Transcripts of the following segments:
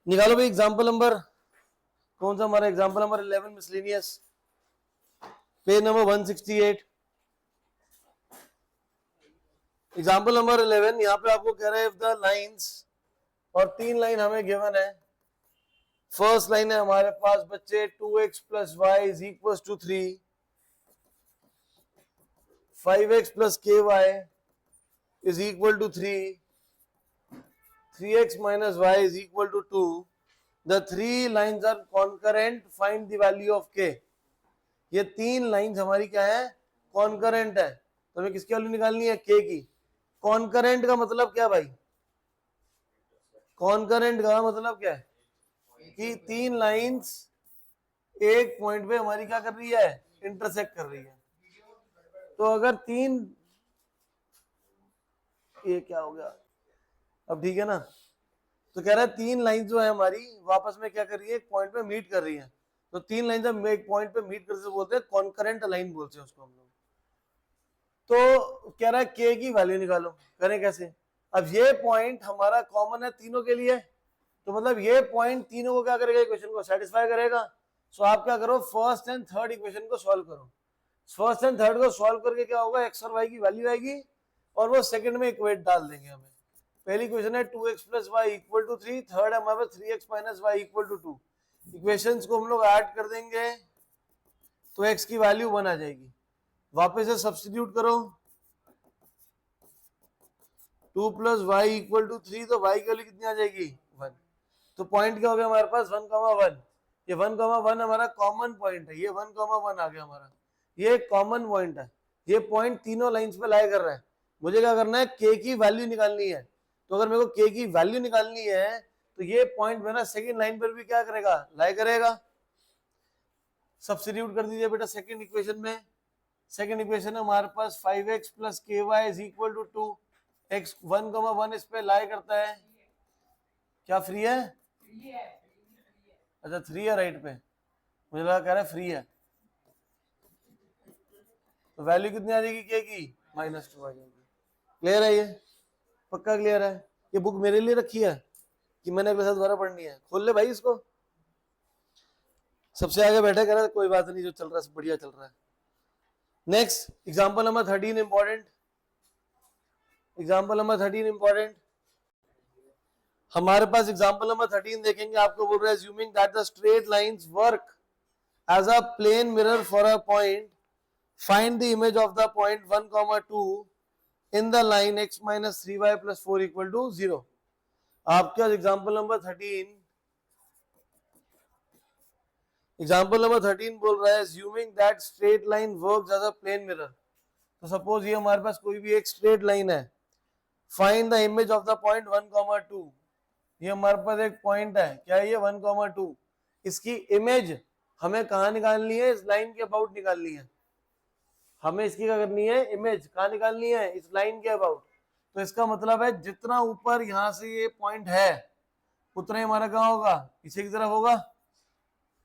निकालो भाई example number, कौन सा हमारा example number 11 miscellaneous, page number 168। Example number 11, यहाँ पे आपको कह रहा है इफ द लाइंस, और 3 लाइन हमें गिवन है। फर्स्ट लाइन है हमारे पास बच्चे 2x plus y is equal to 3, 5x plus के Y is equal to 3, 3x minus y is equal to 2। The 3 lines are concurrent, find the value of k. ये 3 lines हमारी क्या है, कॉन्करेंट है, तो हमें किसकी वैल्यू निकालनी है, के की। कॉन्करेंट का मतलब क्या भाई, कॉन्करेंट का मतलब क्या है कि 3 लाइंस एक पॉइंट पे हमारी क्या कर रही है, इंटरसेक्ट कर रही है। तो अगर 3, ये क्या हो गया अब, ठीक है ना। तो कह रहा है 3 लाइन जो है हमारी वापस में क्या कर रही है, एक पॉइंट पे मीट कर रही है। तो 3 लाइन जब एक पॉइंट पे मीट करते बोलते हैं कॉन्करेंट लाइन बोलते हैं उसको हम लोग। तो कह रहा है के की वैल्यू निकालो, करें कैसे। अब ये पॉइंट हमारा कॉमन है तीनों के लिए, तो मतलब ये पॉइंट तीनों को क्या करेगा, इक्वेशन को सेटिस्फाई करेगा। सो आप क्या करो, फर्स्ट एंड थर्ड इक्वेशन को सॉल्व करो। फर्स्ट एंड थर्ड को सॉल्व करके क्या होगा, एक्स और वाई की वैल्यू आएगी और वो सेकंड में इक्वेट डाल देंगे हमें। पहली इक्वेशन है 2x plus Y equal to 3, third है हमारे पास 3x minus Y equal to 2। Equations को हम लोग ऐड कर देंगे तो x की वैल्यू 1 आ जाएगी। वापस से सब्स्टिट्यूट करो, 2 प्लस वाई इक्वल टू 3, तो y की वैल्यू कितनी आ जाएगी, 1। तो पॉइंट क्या हो गया हमारे पास, 1,1। ये 1,1 हमारा कॉमन पॉइंट है, ये 1,1 आ गया हमारा, ये कॉमन पॉइंट है। ये पॉइंट तीनों लाइंस पे लाई कर रहा है। मुझे क्या करना है, के की वैल्यू निकालनी है। तो अगर मेरे को के की वैल्यू निकालनी है तो ये पॉइंट मेरा सेकंड लाइन पर भी क्या करेगा, लाई करेगा। सब्स्टिट्यूट कर दीजिए बेटा सेकंड इक्वेशन में। सेकंड इक्वेशन है हमारे पास 5x प्लस के Y is equal to 2, x 1,1 इस पे लाई करता है। क्या फ्री है, अच्छा 3 है राइट पे, मुझे लगा कह रहा है फ्री है। तो वैल्यू कितनी आ जाएगी के की, -2 आ जाएगी। क्लियर है, ये पक्का क्लियर है। ये बुक मेरे लिए रखी है कि मैंने अगले साल दोबारा पढ़नी है, खोल ले भाई इसको। सबसे आगे बैठे कह रहा है कोई बात नहीं, जो चल रहा है बढ़िया चल रहा है। Next example number 13 important, example number 13 important. हमारे पास एग्जांपल नंबर 13 देखेंगे, आपको बोल रहा है assuming that the straight lines work as a plane mirror for a point, find the image of the point 1, 2 in the line x minus 3y plus 4 equal to 0। आपके example number 13, example number 13 बोल रहा है assuming that straight line works as a plane mirror। तो suppose ये हमारे पास कोई भी एक स्ट्रेट लाइन है, find the image of the point 1, 2। ये हमारे पास एक पॉइंट है, क्या है ये 1, 2। इसकी इमेज हमें कहाँ निकालनी है, इस लाइन के अबाउट निकालनी है। हमें इसकी क्या करनी है, इमेज कहाँ निकालनी है, इस लाइन के अबाउट। तो इसका मतलब है जितना ऊपर यहाँ से ये पॉइंट है उतना ही हमारा कहाँ होगा, पीछे की तरफ होगा।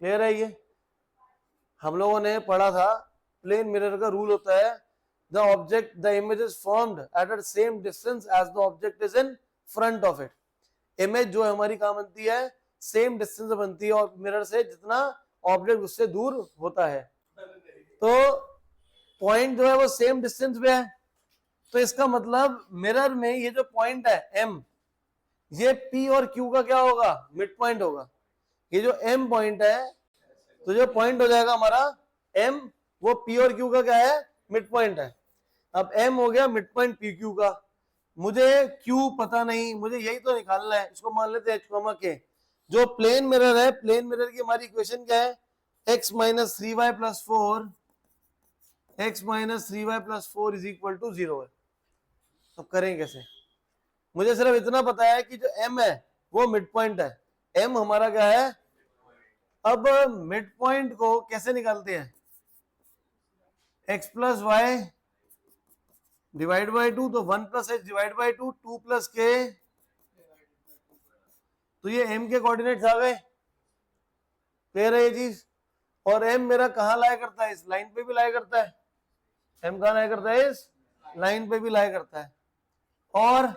क्लियर है, ये हम लोगों ने पढ़ा था, प्लेन मिरर का रूल होता है the object, the image is formed at the same distance as the object is in front of it। Image जो हमारी कहाँ बनती है, सेम डिस्टेंस बनती है और मिरर से, जितना ऑब्जेक्ट उससे दूर होता है। तो पॉइंट जो है वो सेम डिस्टेंस पे है, तो इसका मतलब मिरर में ये जो पॉइंट है m, ये p और q का क्या होगा, मिड पॉइंट होगा। ये जो m पॉइंट है, तो जो पॉइंट हो जाएगा हमारा m, वो p और q का क्या है, मिड पॉइंट है। अब m हो गया मिड पॉइंट पी क्यू का, मुझे q पता नहीं, मुझे यही तो निकालना है। इसको मान लेते हैं h, के जो प्लेन मिरर है, प्लेन मिरर की हमारी इक्वेशन क्या है, x minus 3y plus 4, x minus 3y plus 4 is equal to 0 है। तो करें कैसे, मुझे सिर्फ इतना पता है कि जो m है वो मिड पॉइंट है, m हमारा क्या है। अब मिड पॉइंट को कैसे निकालते हैं, x plus Y divide by 2, तो 1 plus H divide by 2, 2 plus K, तो ये m के कोऑर्डिनेट्स आ गए। क्लियर है ये चीज। और m मेरा कहाँ लाया करता है, इस लाइन पे भी लाया करता है। m कहाँ लाया करता है, इस लाइन पे भी लाया करता है। और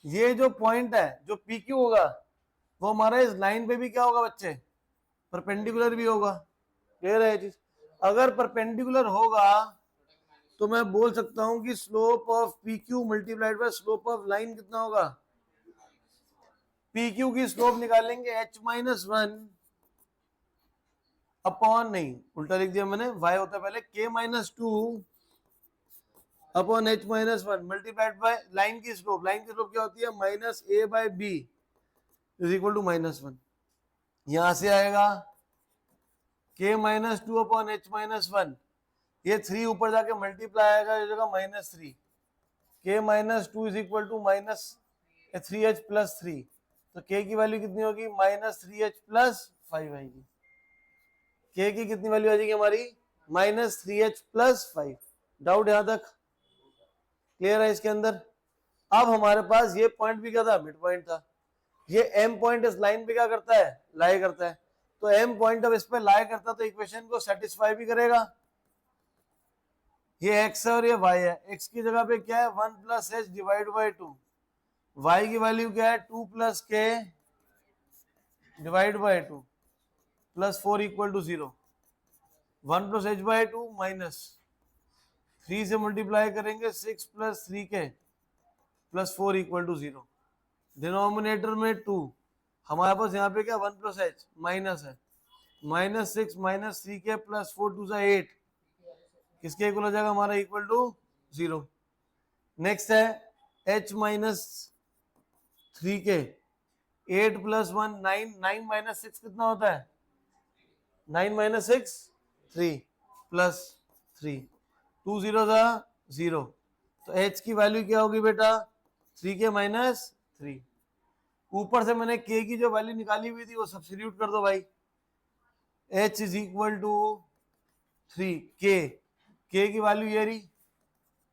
ये जो पॉइंट है जो PQ होगा, वो हमारा इस लाइन पे भी क्या होगा बच्चे, परपेंडिकुलर भी होगा। क्लियर है ये चीज? अगर परपेंडिकुलर होगा तो मैं बोल सकता हूं कि slope of P Q multiplied by slope of line कितना होगा, पी क्यू की स्लोप निकालेंगे h माइनस वन अपॉन, नहीं उल्टा लिख दिया मैंने, y होता है पहले k minus two upon h minus one multiplied by line की स्लोप। लाइन की स्लोप क्या होती है, minus a by b is equal to minus one. यहां से आएगा k minus two upon h minus one, ये थ्री ऊपर जाके मल्टीप्लाई आएगा, ये जगह minus three, k minus two is equal to minus three H plus three, तो k की वैल्यू कितनी होगी, minus three H plus five आएगी। k की कितनी वैल्यू आ जाएगी हमारी, minus three H plus five. Doubt यहां तक क्लियर है इसके अंदर? अब हमारे पास ये पॉइंट भी क्या था, मिड पॉइंट था। ये m पॉइंट इस लाइन पे क्या करता है, लाई करता है, तो m पॉइंट अब इस पे लाई करता है तो इक्वेशन को सेटिस्फाई भी करेगा। ये x है और ये y है, x की जगह पे क्या है, one plus H divide by two, y की वैल्यू क्या है, two plus K divide by two plus four equal to zero, one plus H by two minus three से मल्टीप्लाई करेंगे six plus three K plus four equal to zero, denominator में two, हमारे पास यहाँ पे क्या वन प्लस एच माइनस है, minus six minus three K plus four two सा एट, किसके इक्वल हो जाएगा हमारा, इक्वल टू जीरो। नेक्स्ट है h minus three K, eight plus one nine, nine minus six कितना होता है, nine minus six three plus three, two zero था जीरो, तो h की वैल्यू क्या होगी बेटा, थ्री के माइनस थ्री। ऊपर से मैंने k की जो वैल्यू निकाली हुई थी वो सब्स्टिट्यूट कर दो भाई, h is equal to three, k की वैल्यू ये रही,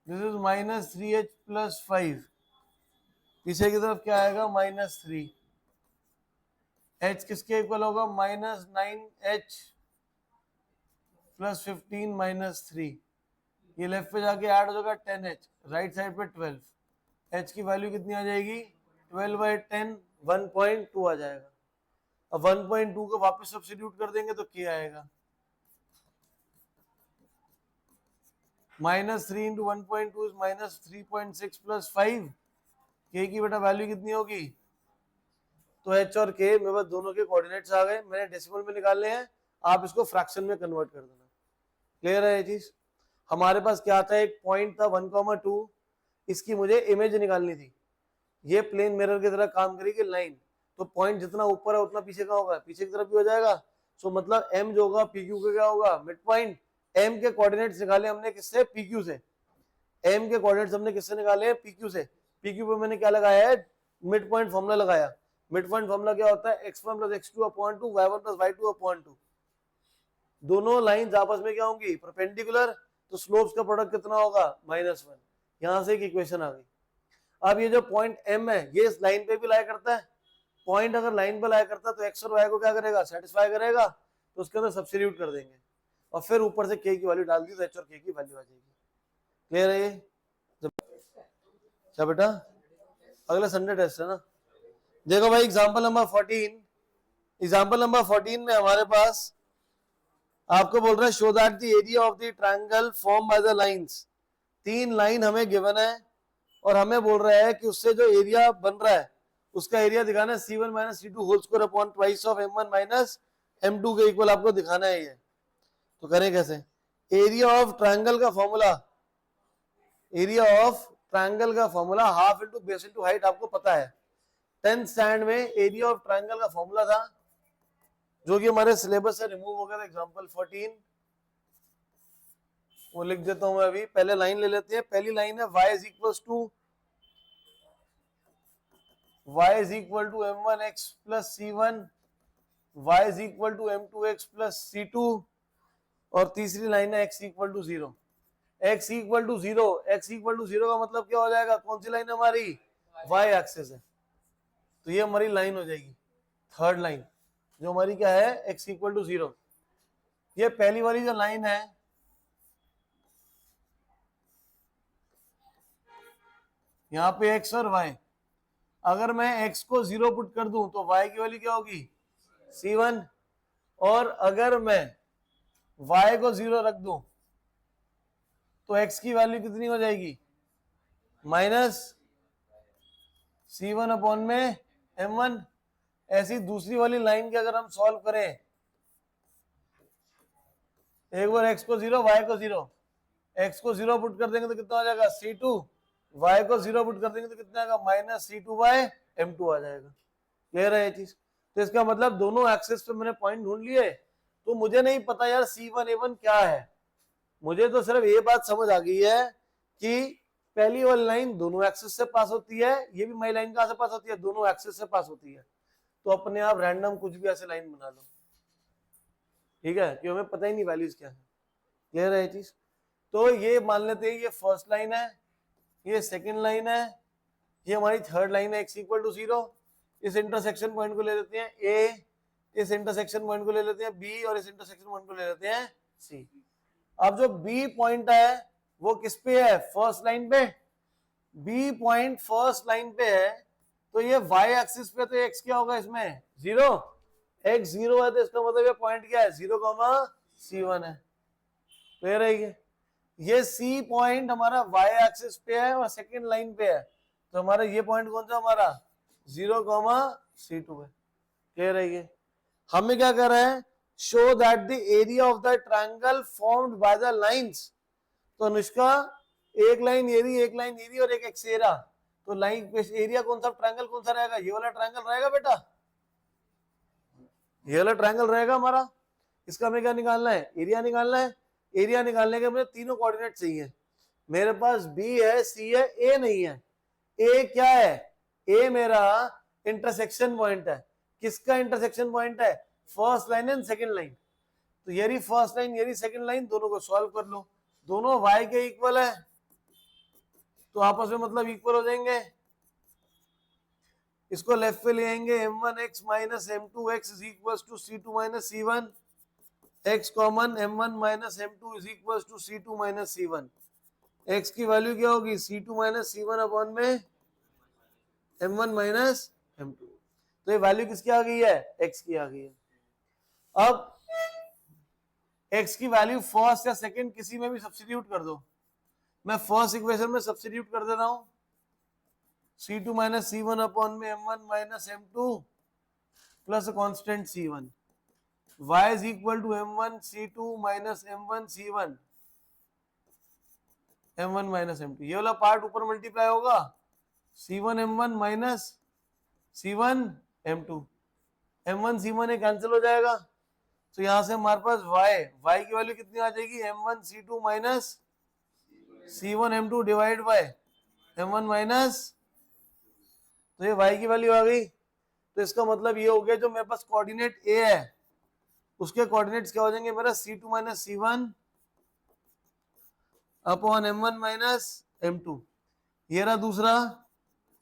this is minus three H plus five, पीछे की तरफ क्या आएगा, माइनस थ्री, h किसके इक्वल होगा, minus nine H plus fifteen minus three, ये लेफ्ट पे जाके ऐड हो जाएगा टेन एच, राइट साइड पे ट्वेल्व, h की वैल्यू कितनी आ जाएगी, ट्वेल्व बाई टेन, 1.2 आ जाएगा। अब 1.2 को वापस सब्स्टिट्यूट कर देंगे तो k आएगा, minus three into 1.2 is minus 3.6 plus five, के की बेटा वैल्यू कितनी होगी, तो h और k मेरे पास दोनों के कोऑर्डिनेट्स आ गए, मैंने डेसिमल में निकालने हैं, आप इसको फ्रैक्शन में कन्वर्ट कर देना। क्लियर है ये चीज? हमारे पास क्या था, एक पॉइंट था 1,2, इसकी मुझे इमेज निकालनी थी, ये प्लेन मिरर की तरह काम करेगी लाइन, तो पॉइंट जितना ऊपर है उतना पीछे का होगा, पीछे की तरफ भी हो जाएगा, सो मतलब m जो होगा PQ का क्या होगा, मिड पॉइंट। m के कोऑर्डिनेट्स निकाले हमने किससे, PQ से, m के कोऑर्डिनेट्स हमने किससे निकाले, PQ से, PQ पे मैंने क्या लगाया है, मिड पॉइंट फॉर्मूला लगाया। मिड पॉइंट फॉर्मूला क्या होता है, x1 plus x2 upon two, y1 plus y2 upon two, दोनों लाइंस आपस में क्या होंगी, परपेंडिकुलर, तो स्लोप्स का प्रोडक्ट कितना होगा, माइनस वन। यहां से एक इक्वेशन आ गई। अब ये जो पॉइंट m है ये इस लाइन पे भी लाई करता है, पॉइंट अगर लाइन पे लाई करता है तो x और y को क्या करेगा, सेटिस्फाई करेगा, तो उसके अंदर सब्स्टिट्यूट कर देंगे और फिर ऊपर से k की वैल्यू डाल दी तो h और k की वैल्यू आ जाएगी। क्लियर है ये? क्या बेटा, अगला संडे टेस्ट है ना। देखो भाई एग्जांपल नंबर 14, एग्जांपल नंबर 14 में हमारे पास आपको बोल रहा है show that the area of the triangle form by the lines, तीन लाइन हमें गिवन है और हमें बोल रहा है कि उससे जो एरिया बन रहा है उसका एरिया दिखाना है C1 minus C2 whole square upon twice of M1 minus M2 के इक्वल आपको दिखाना है ये। तो करें कैसे, एरिया ऑफ ट्रायंगल का फॉर्मूला, एरिया ऑफ ट्रायंगल का formula half into base into height आपको पता है, 10th स्टैंड में एरिया ऑफ ट्रायंगल का फॉर्मूला था जो कि हमारे सिलेबस से रिमूव हो गया था। एग्जांपल 14 वो लिख देता हूं मैं अभी, पहले लाइन ले लेते हैं। पहली लाइन है y is equal to m1x plus c1, y is equal to m2x plus c2, और तीसरी लाइन है x equal to zero. x equal to zero, x equal to zero का मतलब क्या हो जाएगा, कौन सी लाइन हमारी, y एक्सिस है, तो ये हमारी लाइन हो जाएगी थर्ड लाइन जो हमारी क्या है, x इक्वल टू जीरो। ये पहली वाली जो लाइन है यहाँ पे x और y, अगर मैं x को 0 पुट कर दूं तो y की वैल्यू क्या होगी c1, और अगर मैं y को 0 रख दूं तो x की वैल्यू कितनी हो जाएगी माइनस c1 अपॉन में m1। ऐसी दूसरी वाली लाइन के अगर हम सॉल्व करें, एक बार x को 0 y को 0, x को 0 पुट कर देंगे तो कितना हो जाएगा c2, y को 0 पुट कर देंगे तो कितना आएगा माइनस c2 बाय m2 आ जाएगा। क्लियर है ये चीज? तो इसका मतलब दोनों एक्सिस पे मैंने पॉइंट ढूंढ लिए, तो मुझे नहीं पता यार c1 a1 क्या है, मुझे तो सिर्फ ये बात समझ आ गई है कि पहली वाली लाइन दोनों एक्सिस से पास होती है, ये भी माई लाइन कहां से पास होती है, दोनों एक्सिस से पास होती है। तो अपने आप रैंडम कुछ भी ऐसे लाइन बना लो, ठीक है, कि हमें पता ही नहीं वैल्यूज क्या है। क्लियर है ये चीज? तो ये मान लेते हैं ये फर्स्ट लाइन है, ये सेकंड लाइन है, ये हमारी थर्ड लाइन है, x इक्वल टू 0। इस इंटरसेक्शन पॉइंट को ले लेते हैं a, इस इंटरसेक्शन पॉइंट को ले लेते हैं b, और इस इंटरसेक्शन पॉइंट को ले लेते हैं c। अब जो b पॉइंट है वो किस पे है, फर्स्ट लाइन पे। b पॉइंट फर्स्ट लाइन पे है तो ये y एक्सिस पे, तो x क्या होगा इसमें 0, x 0 है तो इसका मतलब ये पॉइंट क्या है 0, c1 है। क्लियर है? ये c पॉइंट हमारा y एक्सिस पे है और सेकंड लाइन पे है, तो हमारा ये पॉइंट कौन सा हमारा 0, c2 है। क्लियर है? हमें क्या कर रहे हैं, show that the area of the triangle formed by the lines. तो अनुष्का एक लाइन एरी, एक लाइन एरी और एक एक्सेरा, तो लाइन एरिया कौन सा, ट्रायंगल कौन सा रहेगा, ये वाला ट्रायंगल रहेगा बेटा, ये वाला ट्रायंगल रहेगा हमारा। इसका हमें क्या निकालना है, एरिया निकालना है। एरिया निकालने के मुझे तीनों कोऑर्डिनेट चाहिए। मेरे पास b है, c है, a नहीं है। a क्या है, a मेरा इंटरसेक्शन पॉइंट है। किसका इंटरसेक्शन पॉइंट है, first line and second line. तो ये रही फर्स्ट लाइन, ये रही सेकंड लाइन, दोनों को सॉल्व कर लो। दोनों y के इक्वल है तो आपस में मतलब इक्वल हो जाएंगे। इसको लेफ्ट पे ले आएंगे, m1x minus m2x is equal to c2 minus c1, x common m1 minus m2 is equal to c2 minus c1। x की वैल्यू क्या होगी c2 माइनस c1 अपॉन में m1 माइनस m2। तो ये वैल्यू किसकी आ गई है, x की आ गई है। अब x की वैल्यू फर्स्ट या सेकंड किसी में भी सब्स्टिट्यूट कर दो। मैं फर्स्ट इक्वेशन में सब्स्टिट्यूट कर दे रहा हूं, c2 माइनस c1 अपॉन में m1 minus m2 plus constant c1, y is equal to m1 c2 minus m1 c1, m1 minus m2। ये वाला पार्ट ऊपर मल्टीप्लाई होगा, c1 m1 minus c1 m2, m1 c1 cancel हो जाएगा। तो यहां से हमारे पास y की वैल्यू कितनी आ जाएगी, m1 c2 minus c1 m2 divide by m1 minus, तो ये y की वैल्यू आ गई। तो इसका मतलब ये हो गया जो मेरे पास कोऑर्डिनेट a है उसके कोऑर्डिनेट्स क्या हो जाएंगे मेरा c2 minus c1 upon m1 minus m2। ये रहा दूसरा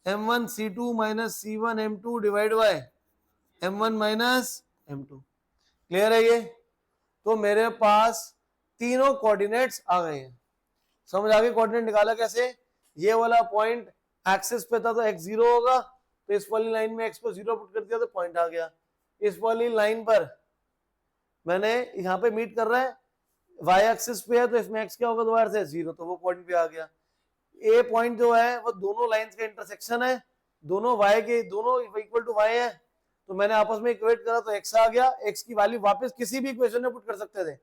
m1 c2 minus c1 m2 divide by m1 minus m2। Clear है ये? तो मेरे पास तीनों कोऑर्डिनेट्स आ गए हैं। समझ आ गई कोऑर्डिनेट निकाला कैसे? ये वाला पॉइंट एक्सिस पे था तो x 0 होगा, तो इस वाली लाइन में x को 0 पुट कर दिया तो पॉइंट आ गया। इस वाली लाइन पर मैंने यहाँ पे मीट कर रहा है, y एक्सिस पे है तो इसमें x क्या होगा दोबारा से 0, तो वो पॉइंट पे आ गया। a पॉइंट जो है वो दोनों लाइंस का इंटरसेक्शन है, दोनों y के दोनों इक्वल टू y है, तो मैंने आपस में इक्वेट करा तो x आ गया। x की वैल्यू वापस किसी भी इक्वेशन में पुट कर सकते थे,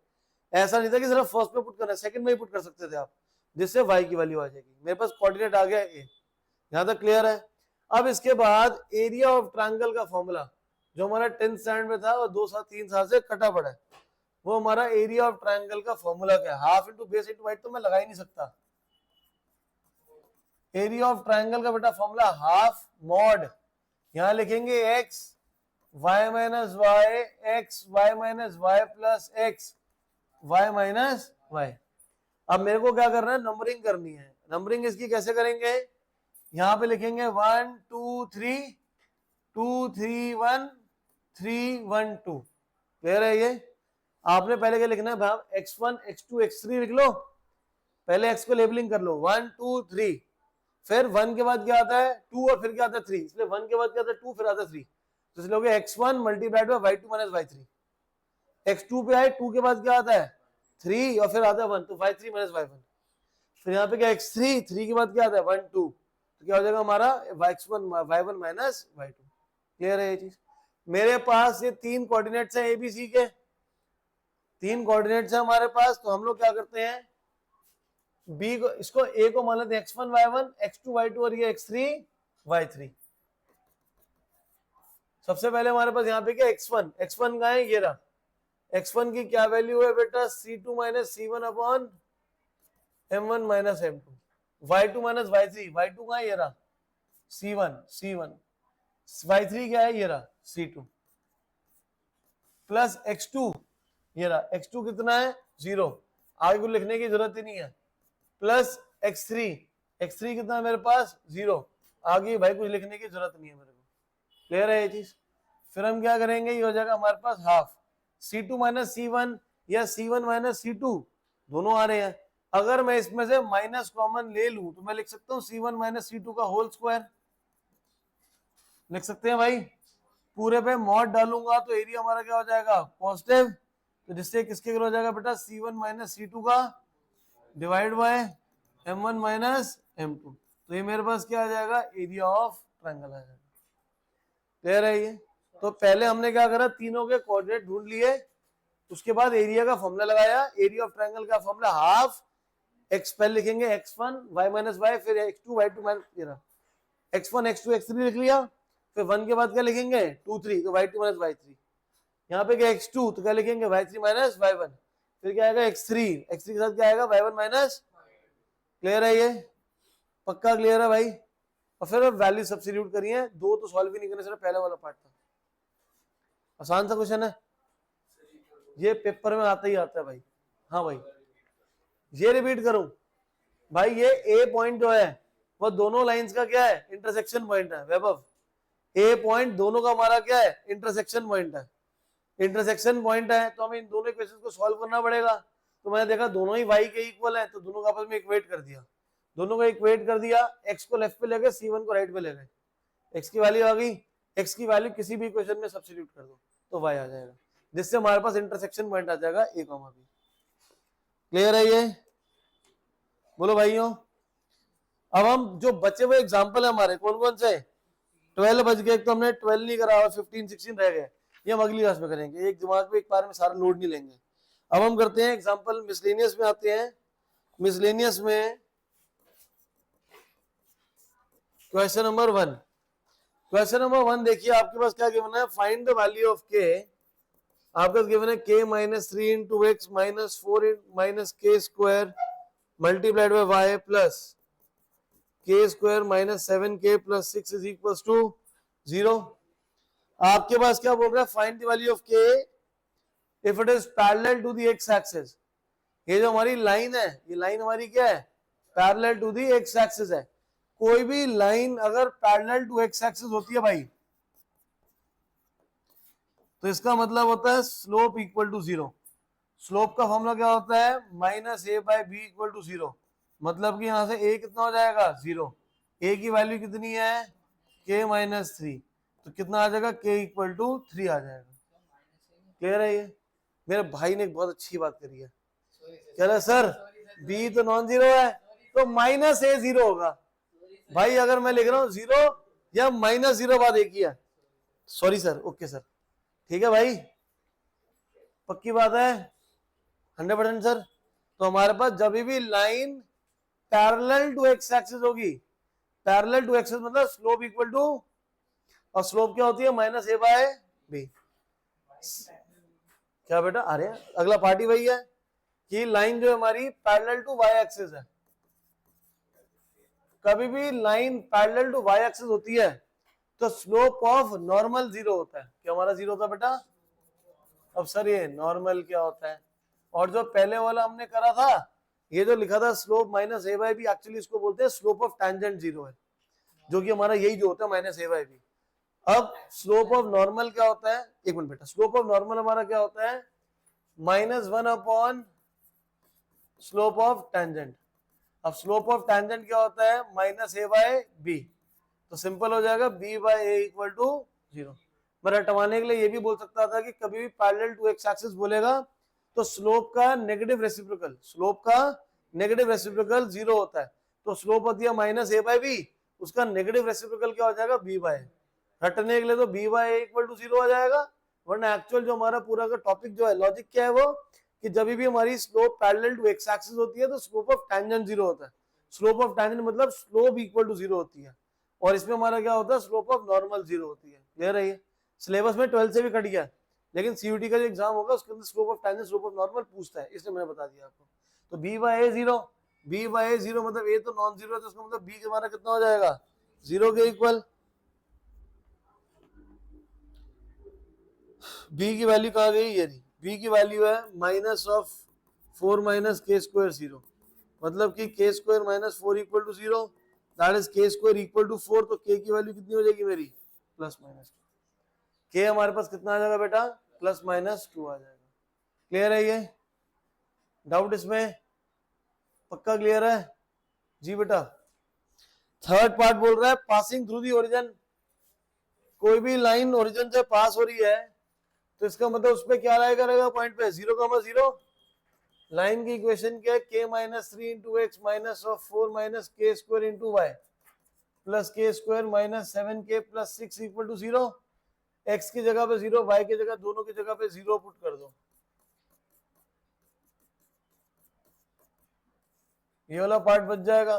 ऐसा नहीं था कि सिर्फ फर्स्ट में पुट करना, सेकंड में ही पुट कर सकते थे आप, जिससे y की वैल्यू आ जाएगी। मेरे पास कोऑर्डिनेट आ गया a, यहाँ तक क्लियर है? अब इसके बाद एरिया ऑफ ट्रायंगल का फॉर्मूला जो हमारा 10th स्टैंडर्ड में था और 2-3 साल से कटा पड़ा है, वो हमारा एरिया ऑफ ट्रायंगल का फॉर्मूला क्या है, half into base into height तो मैं लगा ही नहीं सकता। एरिया ऑफ ट्रायंगल का बेटा फॉर्मूला हाफ मॉड, यहां लिखेंगे x y minus Y x y minus Y plus x y minus Y. अब मेरे को क्या करना है, नंबरिंग करनी है। नंबरिंग इसकी कैसे करेंगे, यहाँ पे लिखेंगे 1 2 3 2 3 1 3 1 2। क्लियर है? ये आपने पहले क्या लिखना है भाई, x1 x2 x3 लिख लो, पहले x को लेबलिंग कर लो 1 2 3, फिर 1 के बाद क्या आता है 2 और फिर क्या आता है 3, इसलिए 1 के बाद क्या आता है 2 फिर आता है 3, तो इसलिए हो गया x1 multiplied by y2 minus y3। x2 पे आए 2 के बाद क्या आता है 3 और फिर आता है 1, तो y3 माइनस y1। फिर यहाँ पे क्या x3, 3 के बाद क्या आता है 1 2, तो क्या हो जाएगा हमारा x1 y1 minus y2। Clear है ये चीज। मेरे पास ये 3 कोऑर्डिनेट्स हैं ABC के, 3 कोऑर्डिनेट्स हैं हमारे पास, तो हम लोग क्या करते हैं B को, इसको A को मान लेते हैं x1 y1, x2 y2 और ये x3 y3। सबसे पहले हमारे पास यहाँ पे क्या x1 का है, ये रहा x1 की क्या वैल्यू है बेटा c2 minus c1 upon m1 minus m2, y2 minus y2 का है ये रहा c1, y3 क्या है ये रहा c2, प्लस x2 ये रहा, x2 कितना है 0, आगे को लिखने की जरूरत ही नहीं है, प्लस x3 कितना है मेरे पास 0, आगे भाई कुछ लिखने की जरूरत नहीं है मेरे को। क्लियर है ये चीज। फिर हम क्या करेंगे, ये हो जाएगा हमारे पास हाफ c2 माइनस c1 या c1 माइनस c2 दोनों आ रहे हैं, अगर मैं इसमें से माइनस कॉमन ले लूं तो मैं लिख सकता हूं c1 माइनस c2 का होल स्क्वायर, लिख सकते हैं भाई। पूरे पे मॉड डालूंगा तो एरिया हमारा क्या हो जाएगा पॉजिटिव, तो जिससे किसके हो जाएगा बेटा c1 माइनस c2 का divide by m1 minus m2, तो ये मेरे पास क्या आ जाएगा एरिया ऑफ ट्रायंगल आ जाएगा। क्लियर है ये। तो पहले हमने क्या करा, तीनों के कोऑर्डिनेट ढूंढ लिए, उसके बाद एरिया का फॉर्मूला लगाया, एरिया ऑफ ट्रायंगल का फॉर्मूला हाफ x पहले लिखेंगे x1 y माइनस y, फिर x2 y2 माइनस ये रहा x1 x2 x3 लिख लिया, फिर 1 के बाद क्या लिखेंगे 2 3, तो y2 माइनस y3, यहाँ पे क्या x2 तो क्या लिखेंगे y3 माइनस y1, फिर क्या आएगा x3 के साथ क्या आएगा y1 माइनस। क्लियर है ये, पक्का क्लियर है भाई। और फिर वैल्यू सब्स्टिट्यूट करिए, दो तो सॉल्व ही नहीं करने से पहले वाला पार्ट था, आसान सा क्वेश्चन है, ये पेपर में आता ही आता है भाई। हाँ भाई ये रिपीट करूं भाई, ये ए पॉइंट जो है वो दोनों लाइंस का क्या है इंटरसेक्शन पॉइंट है वैभव, ए पॉइंट दोनों का हमारा क्या है इंटरसेक्शन पॉइंट है, इंटरसेक्शन पॉइंट है तो हमें इन दोनों इक्वेशंस को सॉल्व करना पड़ेगा। तो मैंने देखा दोनों ही y के इक्वल है, तो दोनों का आपस में इक्वेट कर दिया, दोनों को इक्वेट कर दिया, x को लेफ्ट पे ले गए c1 को राइट पे ले गए, x की वैल्यू आ गई, x की वैल्यू किसी भी इक्वेशन में सब्स्टिट्यूट कर दो तो y आ जाएगा, जिससे हमारे पास इंटरसेक्शन पॉइंट आ जाएगा a, b। क्लियर है ये, बोलो भाइयों। अब हम जो बचे हुए एग्जांपल है हमारे कौन कौन से, 12 बज गए, एक तो हमने 12 नहीं करा और 15 16 रह गए, ये हम अगली क्लास में करेंगे, एक दिमाग पे एक बार में सारा लोड नहीं लेंगे। अब हम करते हैं एग्जांपल मिसलेनियस में आते हैं। मिसलेनियस में क्वेश्चन नंबर 1, क्वेश्चन नंबर 1 देखिए आपके पास क्या गिवन है, find the value of k, आपका गिवन है k minus 3 into x minus 4 minus के square multiplied by y plus के square minus 7k plus 6 is equal to 0। आपके पास क्या बोल रहा है, find the value of k if it is parallel to the x axis. ये जो हमारी लाइन है, ये लाइन हमारी क्या है parallel to the x axis है। कोई भी लाइन अगर पैरेलल टू एक्स एक्सिस होती है भाई, तो इसका मतलब होता है स्लोप इक्वल टू 0। स्लोप का फॉर्मूला क्या होता है minus A by B equal to 0, मतलब कि यहां से a कितना हो जाएगा 0, a की वैल्यू कितनी है k माइनस 3, तो कितना आ जाएगा k इक्वल टू 3 आ जाएगा। क्लियर है ये। मेरे भाई ने एक बहुत अच्छी बात करी है, कह रहा है सर b तो नॉन जीरो है तो माइनस a 0 होगा। भाई अगर मैं लिख रहा हूं 0 या माइनस 0 बात एक ही है, सॉरी सर, ओके सर, ठीक है भाई, पक्की बात है 100% सर। तो हमारे पास जब भी line parallel to X axis होगी, पैरेलल टू एक्सिस मतलब स्लोप इक्वल टू, और स्लोप क्या होती है माइनस ए बाय बी। क्या बेटा आ रहे हैं, अगला पार्टी वही है कि लाइन जो हमारी पैरेलल टू वाई एक्सिस है, कभी भी line parallel to Y axis होती है तो स्लोप ऑफ नॉर्मल 0 होता है। क्या हमारा 0 होता है बेटा, अब सर ये नॉर्मल क्या होता है, और जो पहले वाला हमने करा था ये जो लिखा था slope minus A by B, actually इसको बोलते हैं स्लोप ऑफ टेंजेंट 0 है, जो कि हमारा यही जो होता है माइनस ए बाई बी। अब स्लोप ऑफ नॉर्मल क्या होता है, एक मिनट बेटा, स्लोप ऑफ नॉर्मल हमारा क्या होता है -1 अपॉन स्लोप ऑफ टेंजेंट। अब स्लोप ऑफ टेंजेंट क्या होता है, माइनस ए बाय बी, तो सिंपल हो जाएगा b by A equal to 0। मैं रटवाने के लिए ये भी बोल सकता था कि कभी भी पैरेलल टू एक्स एक्सिस बोलेगा तो स्लोप का नेगेटिव रेसिप्रोकल, स्लोप का नेगेटिव रेसिप्रोकल 0 होता है, तो स्लोप होती है माइनस ए बाय बी, उसका नेगेटिव रेसिप्रोकल क्या हो जाएगा, b बाय। रटने के लिए तो b by A equal to 0 हो जाएगा, वरना एक्चुअल जो हमारा पूरा का टॉपिक जो है, लॉजिक क्या है वो, कि जब भी हमारी slope parallel to X axis होती है तो स्लोप ऑफ टेंजेंट 0 होता है। स्लोप ऑफ टेंजेंट मतलब स्लोप इक्वल टू 0 होती है, और इसमें हमारा क्या होता है, स्लोप ऑफ नॉर्मल 0 होती है। क्लियर है ये? सिलेबस में 12 से भी कट गया, लेकिन सीयूटी का जो एग्जाम होगा उसके अंदर slope of tangent slope of normal पूछता है, इसलिए मैंने बता दिया आपको। तो b by A 0, b by ए 0 मतलब a तो नॉन जीरो है, तो उसका मतलब b हमारा कितना हो जाएगा, 0 के इक्वल। b की वैल्यू कहाँ गई, ये रही, b की वैल्यू है माइनस ऑफ 4 माइनस के स्क्वायर 0, मतलब कि K square minus 4 equal to 0, that is K square equal to 4, तो k की वैल्यू कितनी हो जाएगी मेरी, प्लस माइनस k हमारे पास कितना आ जाएगा बेटा, प्लस माइनस 2 आ जाएगा। क्लियर है ये? डाउट इसमें? पक्का क्लियर है जी बेटा? थर्ड पार्ट बोल रहा है पासिंग थ्रू दी ओरिजिन, कोई भी लाइन ओरिजिन से पास हो रही है तो इसका मतलब उस पर क्या रहेगा पॉइंट पे 0,0। लाइन की इक्वेशन क्या है, k minus 3 into x minus of 4 minus के स्क्वायर इंटू वाई प्लस के square minus 7k plus 6 equal to 0। x की जगह पे 0, y की जगह, दोनों की जगह पे 0 पुट कर दो, ये वाला पार्ट बच जाएगा।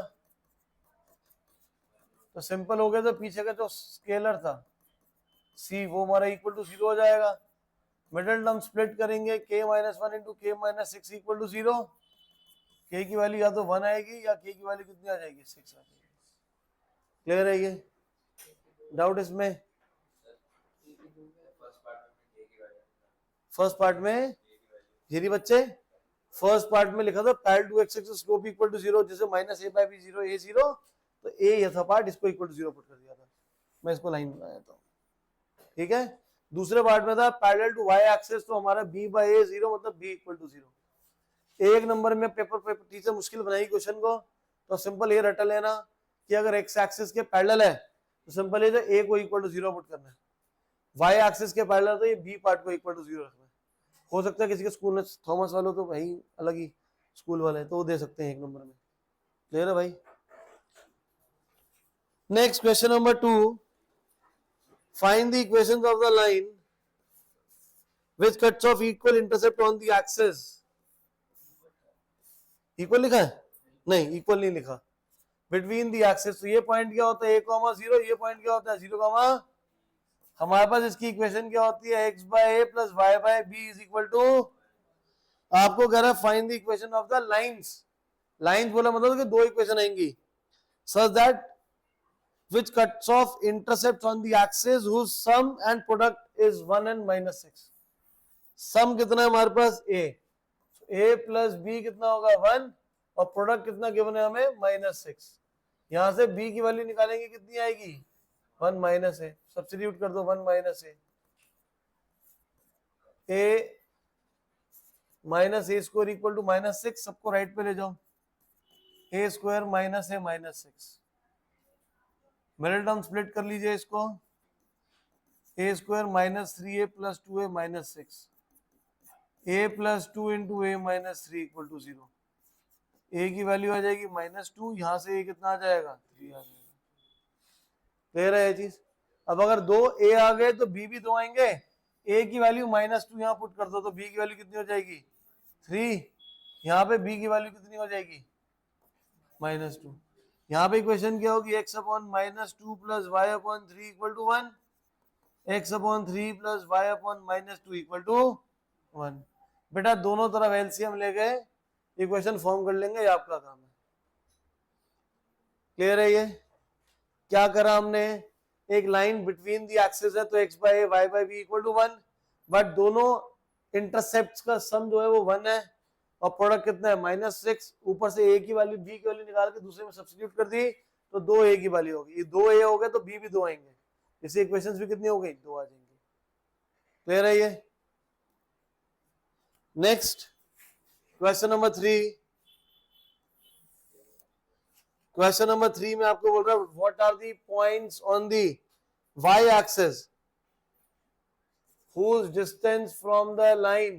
तो सिंपल हो गया, तो पीछे का जो स्केलर था c वो हमारा इक्वल टू 0 हो जाएगा। मिडिल टर्म स्प्लिट करेंगे, k माइनस 1 इंटू के माइनस 6 इक्वल टू 0। k की वैल्यू या तो 1 आएगी या k की वैल्यू कितनी आ जाएगी, 6 आ जाएगी। क्लियर है ये? डाउट इसमें? फर्स्ट पार्ट में ये बच्चे, फर्स्ट पार्ट में लिखा था parallel to X axis slope equal to 0, जैसे minus A by B 0 A 0, तो ए ये था पार्ट, इसको इक्वल टू 0 पुट कर दिया था, मैं इसको लाइन बनाया था। ठीक है? दूसरे पार्ट में था पैरेलल टू वाई एक्सिस, तो हमारा b बाय ए 0 मतलब b इक्वल टू 0। एक नंबर में पेपर टीचर मुश्किल बनाई क्वेश्चन को, तो सिंपल ये रट लेना कि अगर एक्स एक्सिस के पैरेलल है तो सिंपल ये a को इक्वल टू 0 पुट करना है, वाई एक्सिस के पैरेलल तो ये b पार्ट को इक्वल टू 0 रखना है। हो सकता है किसी के स्कूल में थॉमस वालों तो भाई अलग ही स्कूल वाले तो वो दे सकते हैं एक नंबर में। क्लियर है भाई? Next question number 2, find the equations of the line which cuts off equal intercept on the axis। Equal लिखा है? नहीं, इक्वल नहीं लिखा। बिटवीन द एक्सिस, तो ये पॉइंट क्या होता है, a,0, ये पॉइंट क्या होता है 0, हमारे पास इसकी इक्वेशन क्या होती है, x by A plus Y by B is equal to, आपको कह रहा है find the equation of the lines. Lines बोला मतलब कि दो इक्वेशन आएंगी, such that which cuts off intercepts on the axis whose sum and product is 1 and minus 6। सम कितना है हमारे पास a प्लस b कितना होगा 1, और प्रोडक्ट कितना गिवन है हमें -6। यहां से b की वैल्यू निकालेंगे, कितनी आएगी 1 माइनस a, सब्स्टिट्यूट कर दो 1 minus a minus A square equal to -6, सबको राइट पे ले जाओ, a square minus a minus 6, middle term split कर लीजिए इसको, a square minus 3a plus 2a minus 6, a plus 2 into A minus 3 equal to 0। a की value आ जाएगी -2, यहां से a कितना आ जाएगा 3 आ जाएगा। क्लियर है ये चीज? अब अगर दो a आ गए तो b भी दो आएंगे, a की वैल्यू -2 यहाँ पुट कर दो तो b की वैल्यू कितनी हो जाएगी 3, यहाँ पे b की वैल्यू कितनी हो जाएगी -2। यहाँ पे इक्वेशन क्या होगी, x upon -2 plus Y upon 3 equal to 1, x upon 3 plus Y upon -2 equal to 1। बेटा दोनों तरफ एलसीएम ले गए, इक्वेशन फॉर्म कर लेंगे, ये आपका काम है। क्लियर है ये? क्या करा हमने, एक लाइन बिटवीन दी एक्सिस है तो x by a y by b equal to 1, but दोनों इंटरसेप्ट्स का सम जो है वो 1 है, और प्रोडक्ट कितना है -6, ऊपर से a की वैल्यू b की वैल्यू निकाल के दूसरे में सब्स्टिट्यूट कर दी तो 2a की वैल्यू होगी, ये 2a हो गए तो b भी 2 आएंगे, इससे इक्वेशंस भी कितनी हो गई 2 आ जाएंगी। क्लियर है ये? Next question number 3, question number 3 में आपको बोल रहा है what are the points on the y axis whose distance from the line,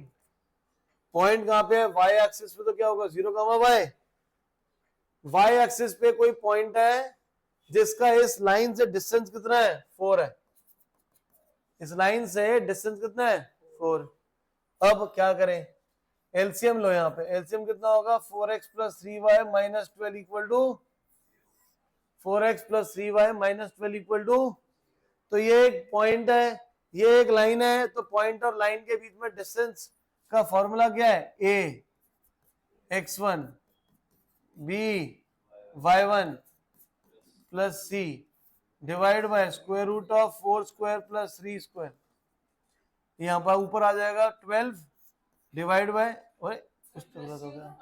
point कहां पे है वाई एक्सिस पे, तो क्या होगा 0, वाई। वाई एक्सिस पे कोई पॉइंट है जिसका इस लाइन से डिस्टेंस कितना है 4 है, इस लाइन से डिस्टेंस कितना है 4। अब क्या करें, एलसीएम लो, यहाँ पे एलसीएम कितना होगा 4x plus 3y minus 12 equal to 4x plus 3y minus 12 equal to, तो ये एक पॉइंट है, ये एक लाइन है, तो पॉइंट और लाइन के बीच में डिस्टेंस का फॉर्मूला क्या है, a x1 b y1 plus c divide by square root of 4 square plus 3 square, यहाँ पर ऊपर आ जाएगा 12 डिवाइड बाय, कुछ तो गलत हो गया,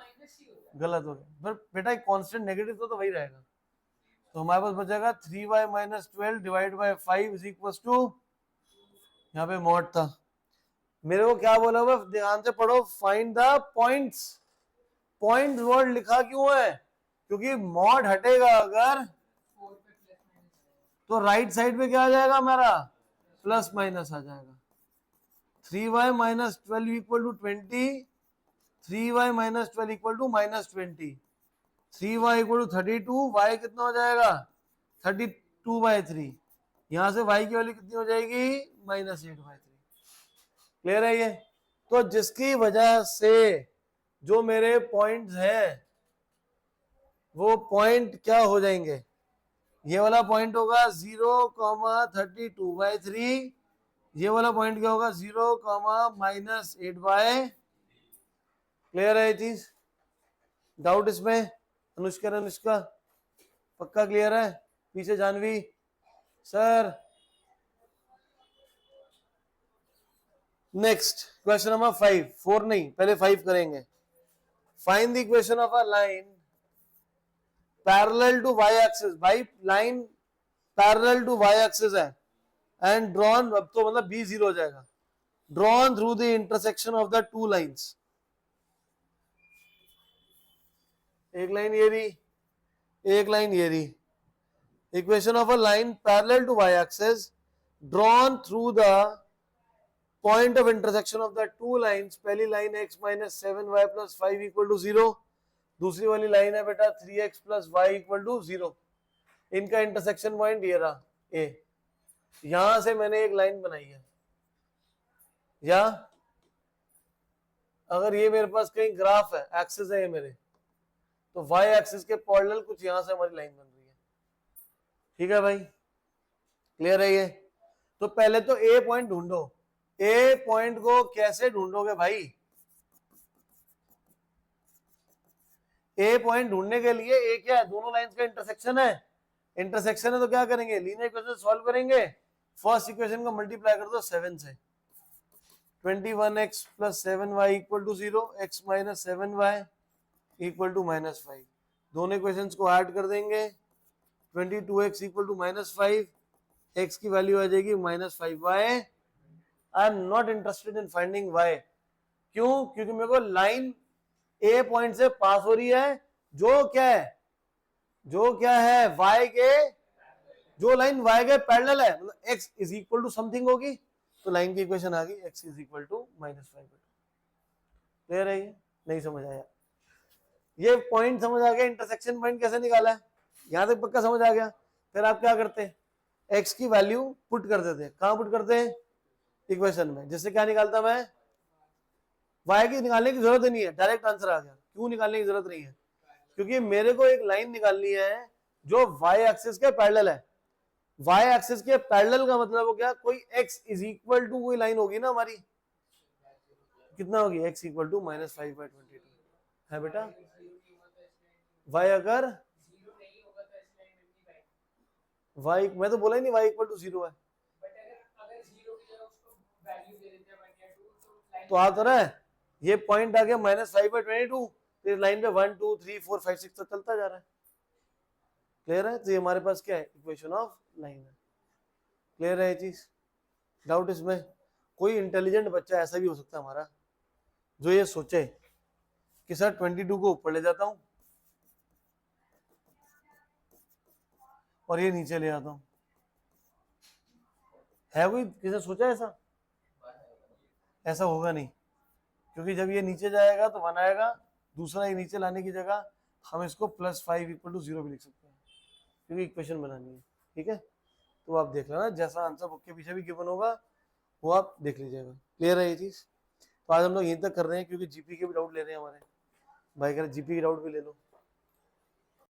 गलत हो गया, पर बेटा एक कांस्टेंट नेगेटिव तो वही रहेगा, तो हमारे पास बचेगा 3y minus 12 divide by 5 is equal to, यहाँ पे मॉड था, मेरे को क्या बोला हुआ ध्यान से पढ़ो, find the points. Point word लिखा क्यों है, क्योंकि मॉड हटेगा अगर तो राइट साइड पे क्या आ जाएगा हमारा प्लस माइनस आ जाएगा, 3y minus 12 equal to 20, 3y minus 12 equal to minus 20, 3y equal to 32, y कितना हो जाएगा 32/3, यहां से y की वैल्यू कितनी हो जाएगी -8/3। क्लियर है ये, तो जिसकी वजह से जो मेरे पॉइंट्स हैं वो पॉइंट क्या हो जाएंगे, ये वाला पॉइंट होगा 0,32/3, ये वाला पॉइंट क्या होगा 0, -8/। क्लियर है ये चीज, डाउट इसमें, अनुष्का पक्का क्लियर है, पीछे Janvi sir. Next question number 5, 4 नहीं पहले 5 करेंगे। Find the equation of a line parallel to Y axis, भाई line parallel to Y axis है एंड ड्रॉन, अब तो मतलब b 0 हो जाएगा, drawn through the intersection of the two lines, एक लाइन ये रही, एक लाइन ये रही, equation of a line parallel to Y axis drawn through the point of intersection of the two lines, पहली line x minus 7y plus 5 equal to 0, दूसरी वाली line है बेटा 3x plus y equal to 0, इनका intersection point ये रहा a, यहां से मैंने एक लाइन बनाई है, या अगर ये मेरे पास कहीं ग्राफ है, एक्सिस है ये मेरे, तो y एक्सिस के पैरेलल कुछ यहां से हमारी लाइन बन रही है, ठीक है भाई, क्लियर है ये। तो पहले तो a पॉइंट ढूंढो, ए पॉइंट को कैसे ढूंढोगे भाई, ए पॉइंट ढूंढने के लिए ए क्या है, दोनों लाइंस का इंटरसेक्शन है, इंटरसेक्शन है तो क्या करेंगे, लीनियर इक्वेशन सॉल्व करेंगे, फर्स्ट इक्वेशन को मल्टीप्लाई कर दो 7 से, 21x plus 7y equal to 0, x minus 7y equal to -5, दोनों इक्वेशंस को ऐड कर देंगे, 22x इक्वल टू -5, x की वैल्यू आ जाएगी -5y। I am not interested in finding y, क्यों, क्योंकि मेरे को लाइन ए पॉइंट से पास हो रही है, जो क्या है, जो क्या है y के, जो लाइन y के पैरेलल है, मतलब x is equal to something होगी, तो लाइन की इक्वेशन आ गई x is equal to -5। Clear है ये, नहीं समझ आया, ये पॉइंट समझ आ गया, इंटरसेक्शन पॉइंट कैसे निकाला है, यहां तक पक्का समझ आ गया। फिर आप क्या करते हैं, x की वैल्यू पुट कर देते हैं, कहां पुट करते हैं, इक्वेशन में, जिससे क्या निकालता मैं, y की निकालने की जरूरत नहीं है, डायरेक्ट आंसर आ गया। क्यों निकालने की जरूरत नहीं है, क्योंकि मेरे को एक लाइन निकालनी है जो y एक्सिस के पैरेलल है, y एक्सिस के पैरेलल का मतलब हो गया कोई x इज इक्वल टू कोई लाइन होगी ना हमारी, कितना होगी x इक्वल टू -5/22 है बेटा, y अगर y, मैं तो बोला ही नहीं y इक्वल टू 0 है, तो आ तो रहा है, ये पॉइंट आ गया -5/22, तो इस लाइन पे 1 2 3 4 5 6 तक चलता जा रहा है, क्लियर है, तो ये हमारे पास क्या है, इक्वेशन ऑफ लाइन है। क्लियर है ये चीज, डाउट इसमें, कोई इंटेलिजेंट बच्चा ऐसा भी हो सकता है हमारा जो ये सोचे कि सर 22 को ऊपर ले जाता हूं, और ये नीचे ले आता हूँ। है कोई किसी सोचा ऐसा? ऐसा होगा नहीं, क्योंकि जब ये नीचे जाएगा तो 1 आएगा, दूसरा ये नीचे लाने की जगह हम इसको +5 = 0 भी लिख सकते हैं, क्योंकि इक्वेशन बनानी है। ठीक है, तो आप देख लेना, जैसा आंसर बुक के पीछे भी गिवन होगा वो आप देख लीजिएगा। क्लियर है ये चीज? तो आज हम लोग यहीं तक कर रहे हैं, क्योंकि जीपी के भी डाउट ले रहे हैं हमारे भाई, कह रहे जीपी की डाउट भी ले लो।